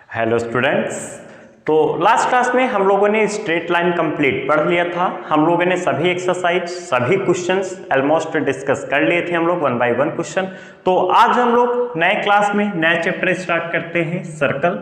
Hello students. तो last class में हम लोगों ने स्ट्रेट लाइन कंप्लीट पढ़ लिया था। हम लोगों ने सभी एक्सरसाइज सभी क्वेश्चंस ऑलमोस्ट डिस्कस कर लिए थे हम लोग वन बाय वन क्वेश्चन। तो आज हम लोग नए क्लास में नया चैप्टर स्टार्ट करते हैं सर्कल,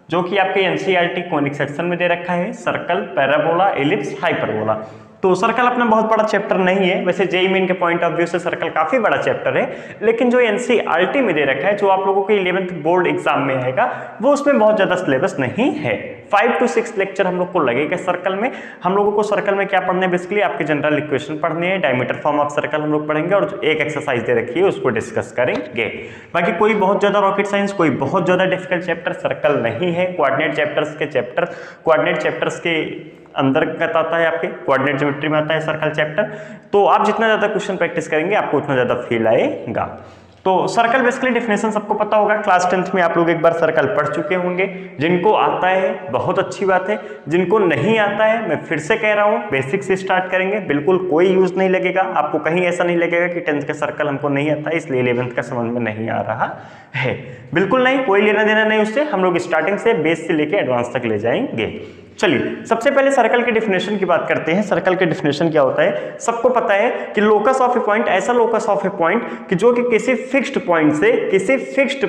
जो कि आपके एनसीईआरटी कॉनिक सेक्शन में दे रखा है। Circle, parabola, ellipse, hyperbola. तो सर्कल अपना बहुत बड़ा चैप्टर नहीं है, वैसे जेईई मेन के पॉइंट ऑफ व्यू से सर्कल काफी बड़ा चैप्टर है, लेकिन जो एनसीईआरटी में दे रखा है, जो आप लोगों के 11th बोर्ड एग्जाम में आएगा, वो उसमें बहुत ज्यादा सिलेबस नहीं है। 5 to 6 लेक्चर हम लोग को लगेगा सर्कल में। हम लोगों को सर्कल में क्या पढ़ने है, बेसिकली आपके जनरल इक्वेशन पढ़ने हैं, डायमीटर फॉर्म ऑफ सर्कल हम लोग पढ़ेंगे और एक एक्सरसाइज दे रखी है उसको डिस्कस करेंगे। बाकी कोई बहुत ज्यादा रॉकेट साइंस, कोई बहुत ज्यादा डिफिकल्ट चैप्टर सर्कल नहीं है। कोऑर्डिनेट चैप्टर्स के अंतर्गत आता है, आपके कोऑर्डिनेट ज्योमेट्री में आता है सर्कल चैप्टर। तो आप जितना ज्यादा क्वेश्चन प्रैक्टिस करेंगे आपको उतना ज्यादा फील आएगा। तो सर्कल बेसिकली डेफिनेशन सबको पता होगा, क्लास 10th में आप लोग एक बार सर्कल पढ़ चुके होंगे। जिनको आता है बहुत अच्छी बात है, जिनको नहीं आता है मैं फिर से कह रहा हूँ बेसिक से स्टार्ट करेंगे, बिल्कुल कोई यूज नहीं लगेगा आपको, कहीं ऐसा नहीं लगेगा कि 10th का सर्कल हमको नहीं आता है इसलिए 11th का समझ में नहीं आ रहा है। बिल्कुल नहीं, कोई लेना देना नहीं उससे। हम लोग स्टार्टिंग से बेस से लेके एडवांस तक ले जाएंगे। चलिए सबसे पहले सर्कल के डिफिनेशन की बात करते हैं। सर्कल के डिफिनेशन क्या होता है, सबको पता है कि लोकस ऑफ ए पॉइंट, ऐसा लोकस ऑफ ए पॉइंट कि जो कि किसी फिक्स्ड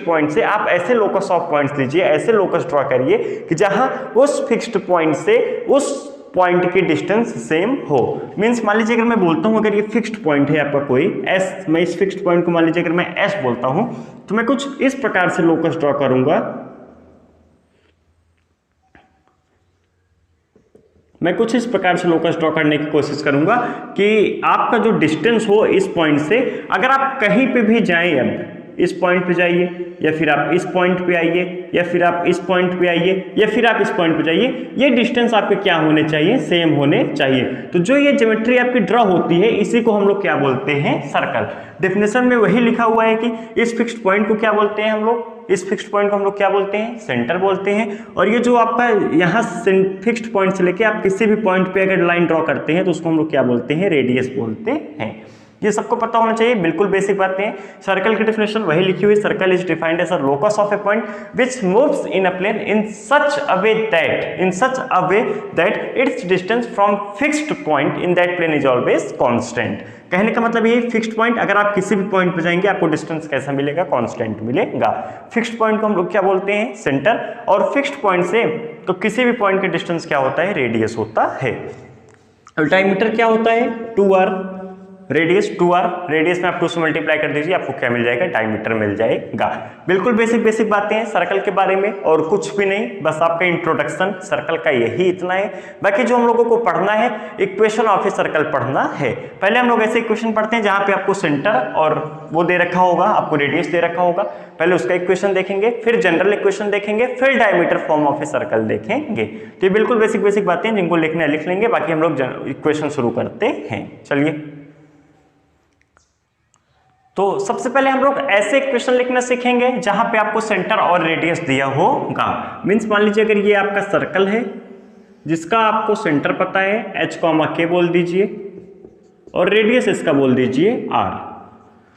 पॉइंट से आप ऐसे लोकस ऑफ पॉइंट्स लीजिए, ऐसे लोकस ड्रॉ करिए कि जहां उस फिक्स्ड पॉइंट से उस पॉइंट की डिस्टेंस सेम हो। मींस मान लीजिए अगर मैं बोलता हूं अगर ये फिक्स्ड पॉइंट है आपका कोई एस, मैं इस फिक्स्ड पॉइंट को मान लीजिए अगर मैं एस बोलता हूं तो मैं कुछ इस प्रकार से लोकस ड्रॉ करूंगा, मैं कुछ इस प्रकार से लोकस ड्रॉ करने की कोशिश करूंगा कि आपका जो डिस्टेंस हो इस पॉइंट से, अगर आप कहीं पे भी जाएं, अब इस पॉइंट पे जाइए या फिर आप इस पॉइंट पे आइए या फिर आप इस पॉइंट पे आइए या फिर आप इस पॉइंट पे जाइए, ये डिस्टेंस आपके क्या होने चाहिए, सेम होने चाहिए। तो जो ये ज्योमेट्री आपकी ड्रॉ होती है इसी को हम लोग क्या बोलते हैं, सर्कल। डेफिनेशन में वही लिखा हुआ है कि इस फिक्स्ड पॉइंट को क्या बोलते हैं हम लोग, इस फिक्स्ड पॉइंट को हम लोग क्या बोलते हैं, सेंटर बोलते हैं। और ये जो आपका यहाँ फिक्स्ड पॉइंट से लेके आप किसी भी पॉइंट पे अगर लाइन ड्रॉ करते हैं तो उसको हम लोग क्या बोलते हैं, रेडियस बोलते हैं। ये सबको पता होना चाहिए, बिल्कुल बेसिक बातें हैं। सर्कल की डेफिनेशन वही लिखी हुई, circle is defined as a locus of a point which moves in a plane in such a way that its distance from fixed point in that plane is always constant. कहने का मतलब ये fixed point, अगर आप किसी भी point पे जाएंगे आपको डिस्टेंस कैसा मिलेगा, कांस्टेंट मिलेगा। फिक्स्ड पॉइंट को हम लोग क्या बोलते हैं, सेंटर। और फिक्स्ड पॉइंट से तो किसी भी पॉइंट के डिस्टेंस क्या होता है, रेडियस होता है। डायमीटर क्या होता है, 2r, रेडियस 2r, रेडियस में आप 2 से मल्टीप्लाई कर दीजिए आपको क्या मिल जाएगा, डायमीटर मिल जाएगा। बिल्कुल बेसिक बातें हैं सर्कल के बारे में और कुछ भी नहीं, बस आपका इंट्रोडक्शन सर्कल का यही इतना है। बाकी जो हम लोगों को पढ़ना है, इक्वेशन ऑफ ए सर्कल पढ़ना है। पहले हम लोग ऐसे इक्वेशन पढ़ते हैं जहां पे आपको सेंटर और वो दे रखा होगा, आपको रेडियस दे रखा होगा, पहले उसका इक्वेशन देखेंगे, फिर जनरल इक्वेशन देखेंगे, फिर diameter form of a circle देखेंगे। तो ये बिल्कुल बेसिक बातें जिनको लिखना है लिख लेंगे, बाकी हम लोग इक्वेशन शुरू करते हैं। चलिए, तो सबसे पहले हम लोग ऐसे इक्वेशन लिखना सीखेंगे जहां पे आपको सेंटर और रेडियस दिया होगा। मींस मान लीजिए अगर ये आपका सर्कल है जिसका आपको सेंटर पता है h, k बोल दीजिए और रेडियस इसका बोल दीजिए r।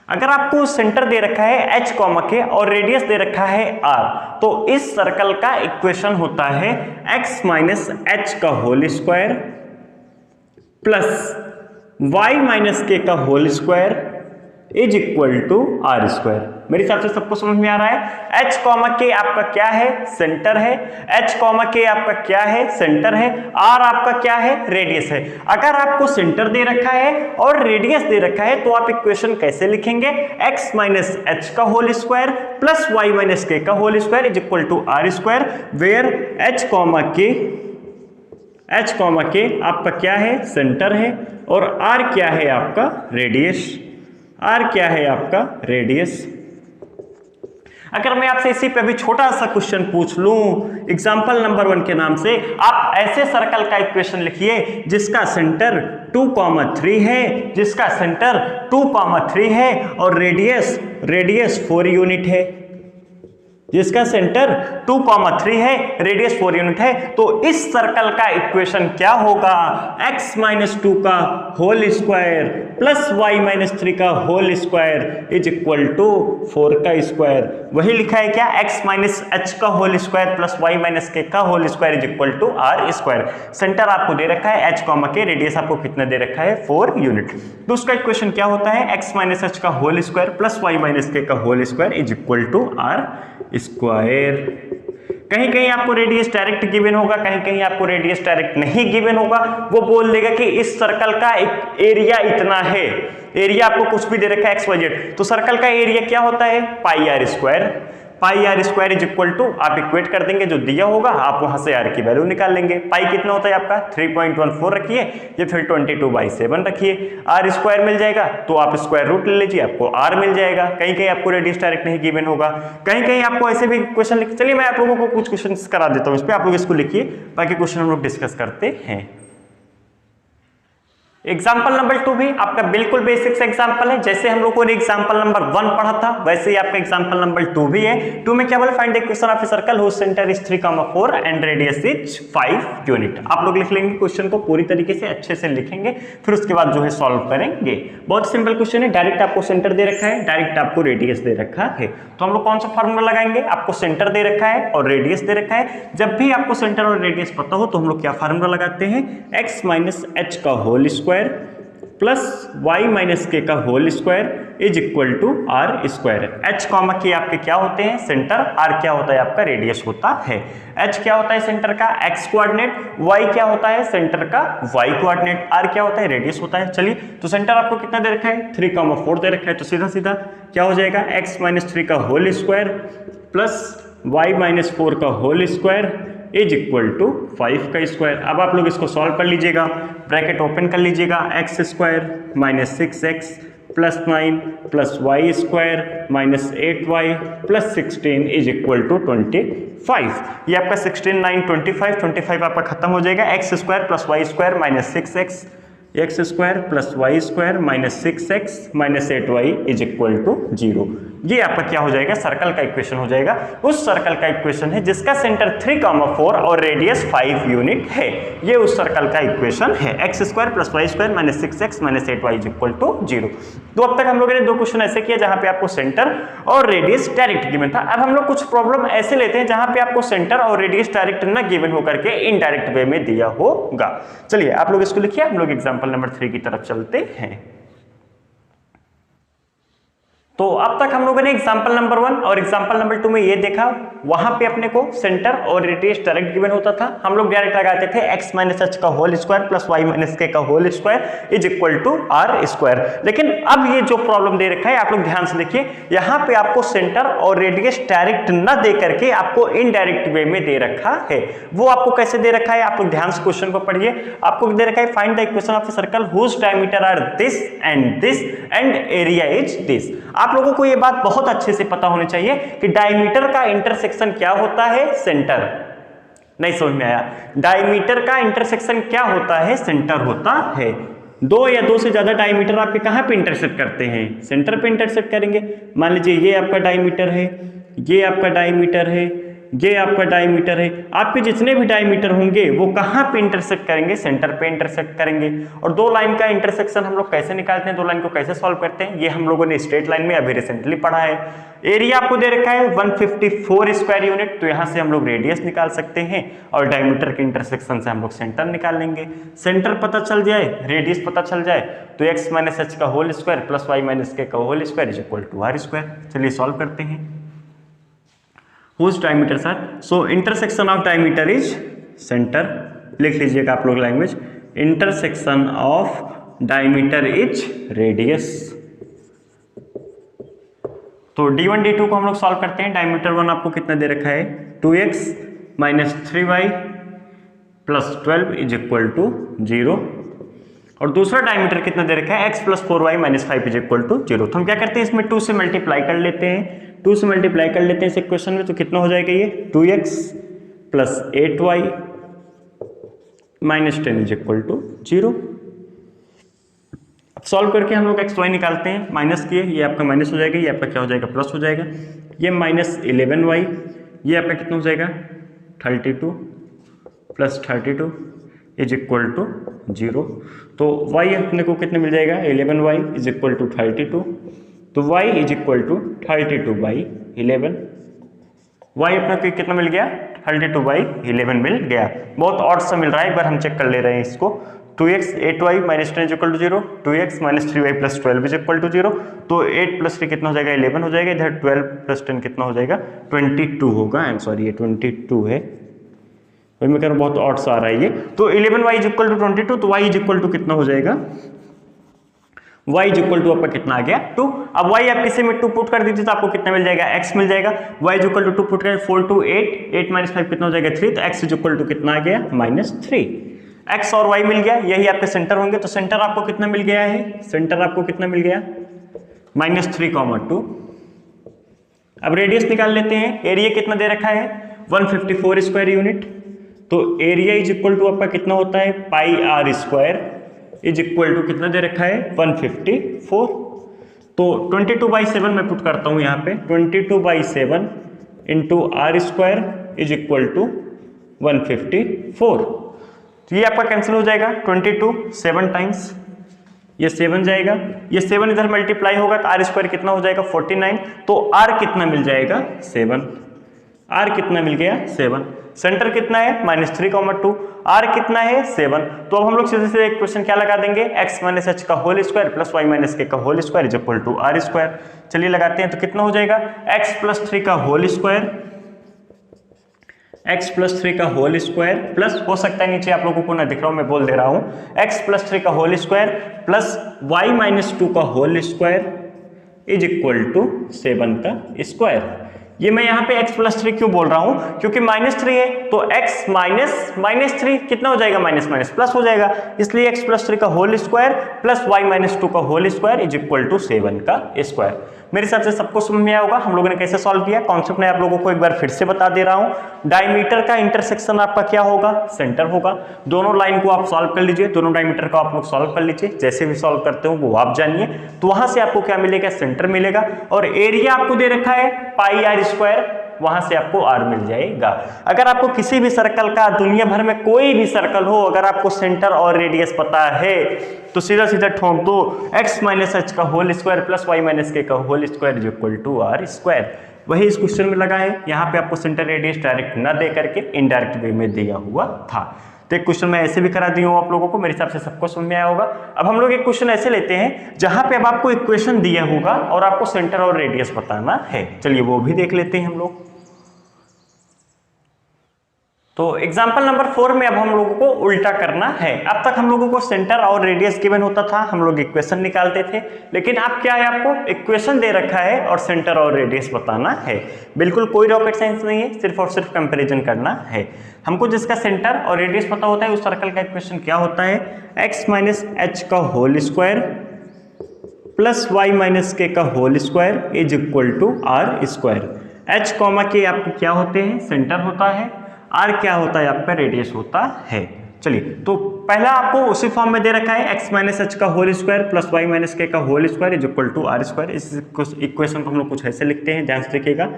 अगर आपको सेंटर दे रखा है h, k और रेडियस दे रखा है r, तो इस सर्कल का इक्वेशन होता है x माइनस h का whole square plus y minus k का whole square is equal to r square. मेरे हिसाब से सबको समझ में आ रहा है। h, k आपका क्या है, सेंटर है। h, k आपका क्या है, सेंटर है। r आपका क्या है, रेडियस है। अगर आपको सेंटर दे रखा है और रेडियस दे रखा है तो आप इक्वेशन कैसे लिखेंगे, x माइनस h का whole square plus y minus k का whole square is equal to r square, where h, k आपका क्या है, सेंटर है और r क्या है आपका, रेडियस। r क्या है आपका, रेडियस। अगर मैं आपसे इसी पे भी छोटा सा क्वेश्चन पूछ लूं एग्जांपल नंबर 1 के नाम से, आप ऐसे सर्कल का इक्वेशन लिखिए जिसका सेंटर 2,3 है, जिसका सेंटर 2,3 है और रेडियस 4 यूनिट है, जिसका सेंटर 2,3 है, रेडियस 4 यूनिट है। तो इस सर्कल का इक्वेशन क्या होगा, x माइनस 2 का whole square plus y minus 3 का whole square is equal to 4 का स्क्वायर। वही लिखा है क्या, x माइनस एच का whole square plus y minus k का whole square is equal to r square. Centre आपको दे रखा है h कॉमा के, रेडियस आपको कितना दे रखा है 4 यूनिट। तो उसका इक्वेशन क्या होता है, x माइनस एच का whole square plus y minus k का whole square is equal to r square. कहीं कहीं आपको रेडियस डायरेक्ट गिवन होगा, कहीं कहीं आपको रेडियस डायरेक्ट नहीं गिवन होगा। वो बोल देगा कि इस सर्कल का एक एरिया इतना है, एरिया आपको कुछ भी दे रखा है XYZ, तो सर्कल का एरिया क्या होता है pi r square. Pi r square is equal to, आप इक्वेट कर देंगे जो दिया होगा, आप वहां से आर की वैल्यू निकाल लेंगे। पाई कितना होता है आपका 3.14 रखिए, ये फिर 22/7 रखिए, आर स्क्वायर मिल जाएगा तो आप स्क्वायर रूट ले लीजिए, आपको आर मिल जाएगा। कहीं कहीं आपको रेडियस डायरेक्ट नहीं गिवन होगा, कहीं कहीं आपको ऐसे भी क्वेश्चन लिख, चलिए मैं आप लोगों को कुछ क्वेश्चन करा देता हूँ इस पर, आप लोग इसको लिखिए, बाकी क्वेश्चन हम लोग डिस्कस करते हैं। एग्जाम्पल नंबर 2 भी आपका बिल्कुल बेसिक से एग्जाम्पल है, जैसे हम लोगों ने एग्जाम्पल नंबर 1 पढ़ा था वैसे ही आपका एग्जाम्पल नंबर 2 भी है। 2 में क्या बोला, find the equation of a circle whose centre is 3,4 and radius is 5 unit. आप लोग लिख लेंगे क्वेश्चन को पूरी तरीके से अच्छे से लिखेंगे, फिर उसके बाद जो है सॉल्व करेंगे। बहुत सिंपल क्वेश्चन है, डायरेक्ट आपको सेंटर दे रखा है, डायरेक्ट आपको रेडियस दे रखा है, तो हम लोग कौन सा फॉर्मूला लगाएंगे, आपको सेंटर दे रखा है और रेडियस दे रखा है। जब भी आपको सेंटर और रेडियस पता हो तो हम लोग क्या फॉर्मूला लगाते हैं, x माइनस एच का whole square plus y minus k का whole square is equal to r square. H comma k आपके क्या होते हैं सेंटर, आर क्या होता है आपका रेडियस होता है। एच क्या होता है सेंटर का एक्स कोऑर्डिनेट, वाई क्या होता है सेंटर का वाई कोऑर्डिनेट, आर क्या होता है रेडियस होता है। चलिए तो सेंटर आपको कितना दे रखा है 3,4 दे रखा है, तो सीधा सीधा क्या हो जाएगा x माइनस 3 का whole square plus y minus 4 का whole square is equal to 5 का स्क्वायर। अब आप लोग इसको सॉल्व कर लीजिएगा, ब्रैकेट ओपन कर लीजिएगा, x square minus 6x plus 9 plus y square minus 8y plus 16 is equal to 25। ये आपका 16 9 25 आपका खत्म हो जाएगा। X square plus y square minus 6x, x square plus y square minus 6x minus 8y is equal to 0। ये आपका क्या हो जाएगा सर्कल का इक्वेशन हो जाएगा। उस सर्कल का इक्वेशन है जिसका सेंटर 3,4 और रेडियस 5 यूनिट है, ये उस सर्कल का इक्वेशन है। X square plus y square minus 6x minus 8y is equal to 0। तो अब तक हम लोगों ने 2 क्वेश्चन ऐसे किया जहां पे आपको सेंटर और रेडियस डायरेक्ट गिवन था। अब हम लोग कुछ प्रॉब्लम ऐसे लेते हैं जहां पे आपको सेंटर और रेडियस डायरेक्ट न गिवन होकर के इनडायरेक्ट वे में दिया होगा। चलिए आप लोग इसको लिखिए, हम लोग एग्जाम्पल नंबर 3 की तरफ चलते हैं। तो अब तक हम लोगों ने एग्जाम्पल नंबर 1 और एग्जाम्पल नंबर 2 में ये देखा, वहां पे अपने को सेंटर और रेडियस डायरेक्ट गिवन होता था, हम लोग डायरेक्ट लगाते थे x माइनस एच का whole square plus y minus k का whole square is equal to r square. लेकिन अब ये जो प्रॉब्लम दे रखा है आप लोग ध्यान से देखिए, यहाँ पे आपको सेंटर और रेडियस डायरेक्ट न दे करके आपको इनडायरेक्ट वे में दे रखा है। वो आपको कैसे दे रखा है, आप लोग ध्यान से क्वेश्चन को पढ़िए। आपको दे रखा है find the equation of a circle whose diameter are this and area is this. आप लोगों को ये बात बहुत अच्छे से पता होनी चाहिए कि डायमीटर का इंटरसेक्शन क्या होता है सेंटर। नहीं समझ में आया, डायमीटर का इंटरसेक्शन क्या होता है सेंटर होता है। 2 या 2 से ज्यादा डायमीटर आपके कहां पे इंटरसेक्ट करते हैं, सेंटर पे इंटरसेक्ट करेंगे। मान लीजिए ये आपका डायमीटर है, ये आपका डायमीटर है, ये आपका डायमीटर है। आपके जितने भी डायमीटर होंगे वो कहाँ पे इंटरसेक्ट करेंगे, सेंटर पे इंटरसेक्ट करेंगे। और 2 लाइन का इंटरसेक्शन हम लोग कैसे निकालते हैं, 2 लाइन को कैसे सॉल्व करते हैं, ये हम लोगों ने स्ट्रेट लाइन में अभी रिसेंटली पढ़ा है। एरिया आपको दे रखा है 154 स्क्वायर यूनिट, तो यहाँ से हम लोग रेडियस निकाल सकते हैं और डायमीटर के इंटरसेक्शन से हम लोग सेंटर निकाल लेंगे। सेंटर पता चल जाए, रेडियस पता चल जाए, तो x माइनस एच का whole square plus y minus k का whole square is equal to r square. चलिए सॉल्व करते हैं। whose diameters are, so intersection of diameter is center, लिख लीजिएगा आप लोग language, intersection of diameter is radius। तो d1 d2 को हम लोग सॉल्व करते हैं। डायमीटर 1 आपको कितना दे रखा है 2x minus 3y plus 12 is equal to 0, और दूसरा डायमीटर कितना दे रखा है x plus 4y minus 5 is equal to 0। तो हम क्या करते हैं इसमें 2 से मल्टीप्लाई कर लेते हैं, 2 से मल्टीप्लाई कर लेते हैं इस इक्वेशन में, तो कितना हो जाएगा ये 2x plus 8y minus 10 is equal to 0। अब सॉल्व करके हम लोग एक्स वाई निकालते हैं, माइनस किए ये आपका माइनस हो जाएगा, ये आपका क्या हो जाएगा प्लस हो जाएगा, ये माइनस 11y, ये आपका कितना हो जाएगा 32 प्लस 32 इज इक्वल टू 0। तो y अपने को कितने मिल जाएगा 11y इज इक्वल टू 32। तो y is equal to 32/11। y अपने को कितना मिल गया 32/11 मिल गया। बहुत ऑड सा मिल रहा है, एक बार हम चेक कर ले रहे हैं इसको। 2x 8y minus 10 is equal to 0, 2x minus 3y plus 12 is equal to 0। तो 8 प्लस 3 कितना हो जाएगा 11 हो जाएगा, इधर 12 प्लस 10 कितना हो जाएगा 22 होगा। आई एम सॉरी ये 22 है, मैं कह रहा हूँ बहुत ऑड सा आ रहा है ये। तो 11y इज इक्वल टू 22, तो y इज इक्वल टू कितना हो जाएगा, y इज इक्वल टू आपका कितना आ गया 2। अब y आप किसी में 2 पुट कर दीजिए तो आपको कितना मिल जाएगा x मिल जाएगा। y is equal to 2 put करें 4 2 8, 8 माइनस 5 कितना हो जाएगा 3, तो x इज इक्वल टू कितना आ गया -3। x और y मिल गया, यही आपके सेंटर होंगे। तो सेंटर आपको कितना मिल गया है, सेंटर आपको कितना मिल गया -3, 2। अब रेडियस निकाल लेते हैं। एरिया कितना दे रखा है 154 स्क्वायर यूनिट। तो एरिया इज इक्वल टू आपका कितना होता है pi r square is equal to कितना दे रखा है 154। तो 22/7 मैं पुट करता हूं यहाँ पे, 22/7 into r square is equal to 154। तो ये आपका कैंसिल हो जाएगा 22 7 टाइम्स, ये 7 जाएगा, ये 7 इधर मल्टीप्लाई होगा तो आर स्क्वायर कितना हो जाएगा 49। तो आर कितना मिल जाएगा 7, आर कितना मिल गया 7। सेंटर कितना है -3, 2, आर कितना है 7। तो अब हम लोग सीधे सीधे इक्वेशन क्या लगा देंगे x माइनस एच का whole square plus y minus k का whole square is equal to r square. चलिए लगाते हैं, तो कितना हो जाएगा x प्लस 3 का होल स्क्वायर, x प्लस 3 का होल स्क्वायर प्लस, हो सकता है नीचे आप लोगों को ना दिख रहा हूं मैं बोल दे रहा हूं, x प्लस 3 का whole square plus y minus 2 का whole square is equal to 7 का स्क्वायर। ये मैं यहाँ पे x प्लस 3 क्यों बोल रहा हूं, क्योंकि -3 है तो x माइनस 3 कितना हो जाएगा माइनस माइनस प्लस हो जाएगा, इसलिए x प्लस 3 का whole square plus y minus 2 का whole square is equal to 7 का स्क्वायर। मेरे हिसाब से सबको समझ में आया होगा हम लोगों ने कैसे सॉल्व किया। कॉन्सेप्ट मैं आप लोगों को एक बार फिर से बता दे रहा हूं। डायमीटर का इंटरसेक्शन आपका क्या होगा, सेंटर होगा। दोनों लाइन को आप सॉल्व कर लीजिए, दोनों डायमीटर को आप लोग सॉल्व कर लीजिए, जैसे भी सॉल्व करते हो वो आप जानिए। तो वहां से आपको क्या मिलेगा, सेंटर मिलेगा। और एरिया आपको दे रखा है पाई आर स्क्वायर, वहां से आपको r मिल जाएगा। अगर आपको किसी भी सर्कल का, दुनिया भर में कोई भी सर्कल हो, अगर आपको सेंटर और रेडियस पता है तो सीधा सीधा ठोक दो x माइनस एच का whole square plus y minus k का whole square is equal to r square. वही इस क्वेश्चन में लगा है। यहाँ पे आपको सेंटर रेडियस डायरेक्ट न दे करके इनडायरेक्ट वे में दिया हुआ था। तो एक क्वेश्चन मैं ऐसे भी करा दी हूँ आप लोगों को, मेरे हिसाब से सबको समझ में आया होगा। अब हम लोग एक क्वेश्चन ऐसे लेते हैं जहां पे अब आपको इक्वेशन दिया होगा और आपको सेंटर और रेडियस बताना है। चलिए वो भी देख लेते हैं हम लोग। तो एग्जाम्पल नंबर 4 में अब हम लोगों को उल्टा करना है। अब तक हम लोगों को सेंटर और रेडियस गिवन होता था, हम लोग इक्वेशन निकालते थे, लेकिन अब क्या है, आपको इक्वेशन दे रखा है और सेंटर और रेडियस बताना है। बिल्कुल कोई रॉकेट साइंस नहीं है, सिर्फ और सिर्फ कंपैरिजन करना है। हमको जिसका सेंटर और रेडियस पता होता है उस सर्कल का इक्वेशन क्या होता है, x माइनस एच का whole square plus y minus k का whole square is equal to r square. h comma k आपके क्या होते हैं, सेंटर होता है, r क्या होता है आपका, रेडियस होता है। चलिए तो पहला आपको उसी फॉर्म में दे रखा है x माइनस एच का whole square plus y minus k का whole square is equal to r square. इस इक्वेशन को हम लोग कुछ ऐसे लिखते हैं, ध्यान से देखिएगा,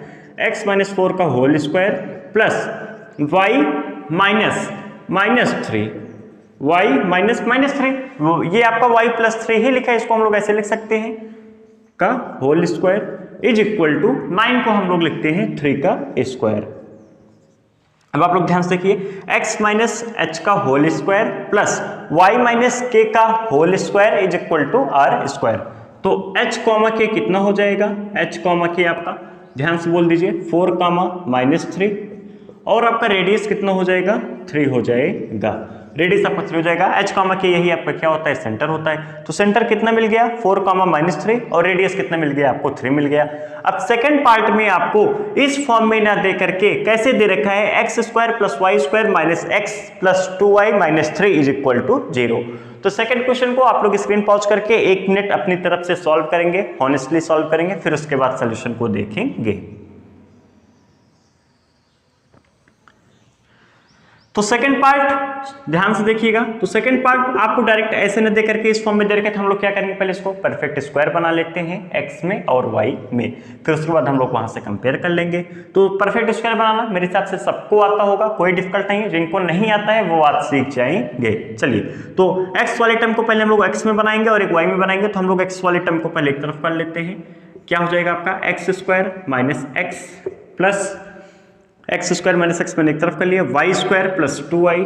x माइनस 4 का whole square plus y minus 3, y minus 3, ये आपका y प्लस 3 ही लिखा है, इसको हम लोग ऐसे लिख सकते हैं का whole square is equal to 9 को हम लोग लिखते हैं 3 का स्क्वायर। अब आप लोग ध्यान से देखिए, x माइनस एच का whole square plus y minus k का whole square is equal to r square. तो h कॉमा के कितना हो जाएगा, h कॉमा के आपका ध्यान से बोल दीजिए 4 कामा माइनस 3, और आपका रेडियस कितना हो जाएगा 3 हो जाएगा। रेडियस आपका 3 हो जाएगा। h कॉमा के यही आपका क्या होता है, सेंटर होता है। तो सेंटर कितना मिल गया 4 कामा माइनस 3 और रेडियस कितना मिल गया आपको 3 मिल गया। अब सेकंड पार्ट में आपको इस फॉर्म में ना दे करके कैसे दे रखा है, x square plus y square minus x plus 2y minus 3 is equal to 0। तो सेकंड क्वेश्चन को आप लोग स्क्रीन पॉज करके 1 मिनट अपनी तरफ से सॉल्व करेंगे, ऑनेस्टली सॉल्व करेंगे, फिर उसके बाद सोल्यूशन को देखेंगे। तो सेकंड पार्ट ध्यान से देखिएगा, तो सेकंड पार्ट आपको डायरेक्ट ऐसे न दे करके इस फॉर्म में दे रखे तो हम लोग क्या करेंगे, पहले इसको परफेक्ट स्क्वायर बना लेते हैं x में और y में, फिर उसके बाद हम लोग वहां से कंपेयर कर लेंगे। तो परफेक्ट स्क्वायर बनाना मेरे हिसाब से सबको आता होगा, कोई डिफिकल्ट नहीं है, जिनको नहीं आता है वो आज सीख जाएंगे। चलिए, तो x वाले टर्म को पहले हम लोग x में बनाएंगे और एक y में बनाएंगे, तो हम लोग x वाले टर्म को पहले एक तरफ कर लेते हैं। क्या हो जाएगा आपका x square minus x plus x square minus x मैंने एक तरफ कर लिया, y square plus 2y,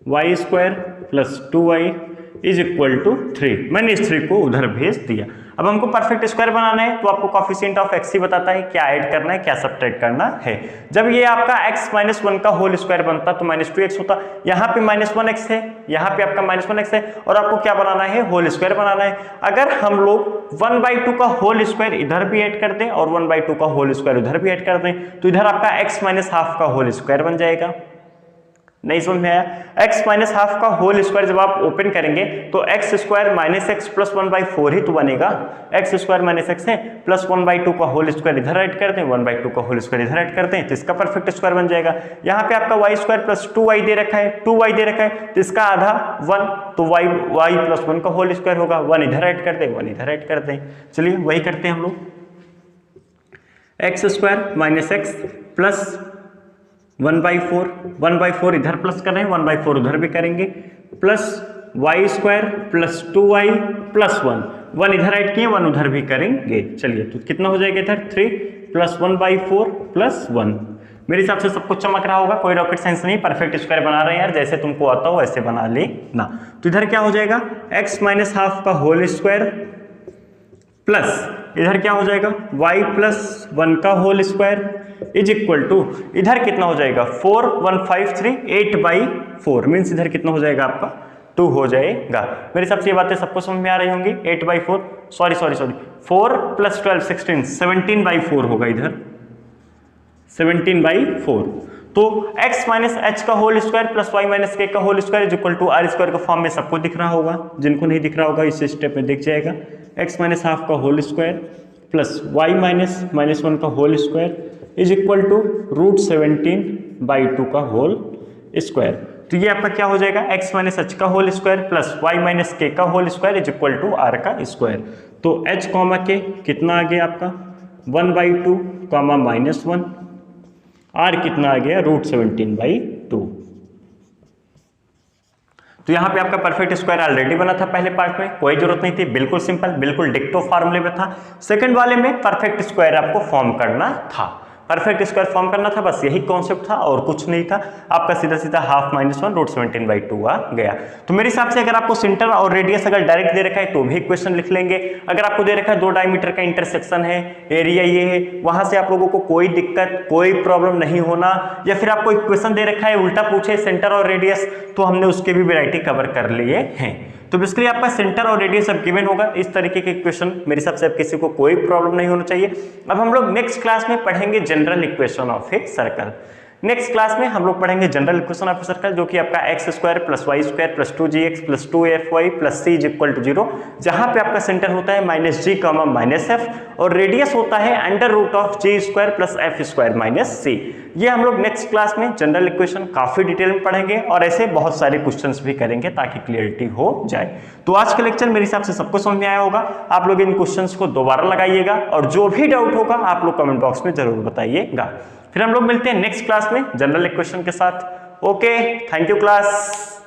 y square plus 2y is equal to 3। मैंने इस 3 को उधर भेज दिया। अब हमको परफेक्ट स्क्वायर बनाना है तो आपको कोफिशिएंट ऑफ x ही बताता है क्या ऐड करना है क्या सब्ट्रैक्ट करना है। जब ये आपका x माइनस 1 का होल स्क्वायर बनता तो माइनस 2x होता, यहाँ पे माइनस 1x है, यहाँ पे आपका माइनस 1x है और आपको क्या बनाना है, होल स्क्वायर बनाना है। अगर हम लोग 1/2 का होल स्क्वायर इधर भी ऐड कर दें और 1/2 का होल स्क्वायर उधर भी ऐड कर दें तो इधर आपका x माइनस हाफ का होल स्क्वायर बन जाएगा। नहीं समझ में आया? x माइनस हाफ का होल स्क्वायर जब आप ओपन करेंगे तो x square minus x plus 1/4 ही तो बनेगा। एक्स स्क्वायर माइनस एक्स है प्लस 1/2 का होल स्क्वायर इधर ऐड कर दें, 1/2 का होल स्क्वायर इधर ऐड करते हैं तो इसका परफेक्ट स्क्वायर बन जाएगा। यहाँ पे आपका वाई स्क्वायर प्लस 2y दे रखा है, 2y दे रखा है तो इसका आधा 1, तो y प्लस 1 का होल स्क्वायर होगा, 1 इधर ऐड कर दें 1 इधर ऐड कर दें। चलिए वही करते हैं हम लोग, x square minus x plus 1/4 इधर प्लस कर रहे हैं, 1/4 उधर भी करेंगे, plus y square plus 2y plus 1 इधर ऐड किए 1 उधर भी करेंगे। चलिए तो कितना हो जाएगा इधर 3 प्लस 1/4 प्लस 1। मेरे हिसाब से सब कुछ चमक रहा होगा, कोई रॉकेट साइंस नहीं, परफेक्ट स्क्वायर बना रहे हैं यार, जैसे तुमको आता हो वैसे बना लेना। तो इधर क्या हो जाएगा, x माइनस हाफ का होल स्क्वायर प्लस इधर क्या हो जाएगा y प्लस 1 का whole square is equal to इधर कितना हो जाएगा 4 1 5 3 8/4 मीन्स इधर कितना हो जाएगा आपका 2 हो जाएगा। मेरे हिसाब से ये बातें सबको समझ में आ रही होंगी। 8/4 सॉरी 4 प्लस 12 16 17/4 होगा इधर 17/4। तो x माइनस एच का whole square plus y minus k का whole square is equal to r square का फॉर्म में सबको दिख रहा होगा, जिनको नहीं दिख रहा होगा इस स्टेप में दिख जाएगा। x माइनस हाफ का whole square plus y minus -1 का whole square is equal to √17/2 का होल स्क्वायर। तो ये आपका क्या हो जाएगा, x माइनस एच का whole square plus y minus k का whole square is equal to r का स्क्वायर। तो h कॉमा के कितना आ गया आपका 1/2 कॉमा -1, r कितना आ गया √17/2। तो यहाँ पे आपका परफेक्ट स्क्वायर ऑलरेडी बना था पहले पार्ट में, कोई जरूरत नहीं थी, बिल्कुल सिंपल, बिल्कुल डिक्टो फार्मूले में था। सेकंड वाले में परफेक्ट स्क्वायर आपको फॉर्म करना था, परफेक्ट स्क्वायर फॉर्म करना था, बस यही कॉन्सेप्ट था और कुछ नहीं था। आपका सीधा सीधा हाफ -1 √17/2 आ गया। तो मेरे हिसाब से अगर आपको सेंटर और रेडियस अगर डायरेक्ट दे रखा है तो भी इक्वेशन लिख लेंगे। अगर आपको दे रखा है 2 डायमीटर का इंटरसेक्शन है, एरिया ये है, वहां से आप लोगों को कोई दिक्कत कोई प्रॉब्लम नहीं होना। या फिर आपको इक्वेशन दे रखा है उल्टा पूछे सेंटर और रेडियस, तो हमने उसके भी वैरायटी कवर कर लिए हैं। तो बेसिकली आपका सेंटर और रेडियस अब गिवन होगा, इस तरीके के इक्वेशन मेरे हिसाब से अब किसी को कोई प्रॉब्लम नहीं होना चाहिए। अब हम लोग नेक्स्ट क्लास में पढ़ेंगे general equation of a circle. Next class में हम लोग पढ़ेंगे general equation of a circle, जो कि आपका x square plus y square plus 2gx plus 2fy plus c is equal to 0, जहां पे आपका सेंटर होता है -g, -f और रेडियस होता है √g² प्लस f² -c। ये हम लोग नेक्स्ट क्लास में जनरल इक्वेशन काफी डिटेल में पढ़ेंगे और ऐसे बहुत सारे क्वेश्चंस भी करेंगे ताकि क्लियरिटी हो जाए। तो आज का लेक्चर मेरे हिसाब से सबको समझ में आया होगा। आप लोग इन क्वेश्चंस को दोबारा लगाइएगा और जो भी डाउट होगा आप लोग कमेंट बॉक्स में जरूर बताइएगा। फिर हम लोग मिलते हैं नेक्स्ट क्लास में जनरल इक्वेशन के साथ। Okay, thank you class.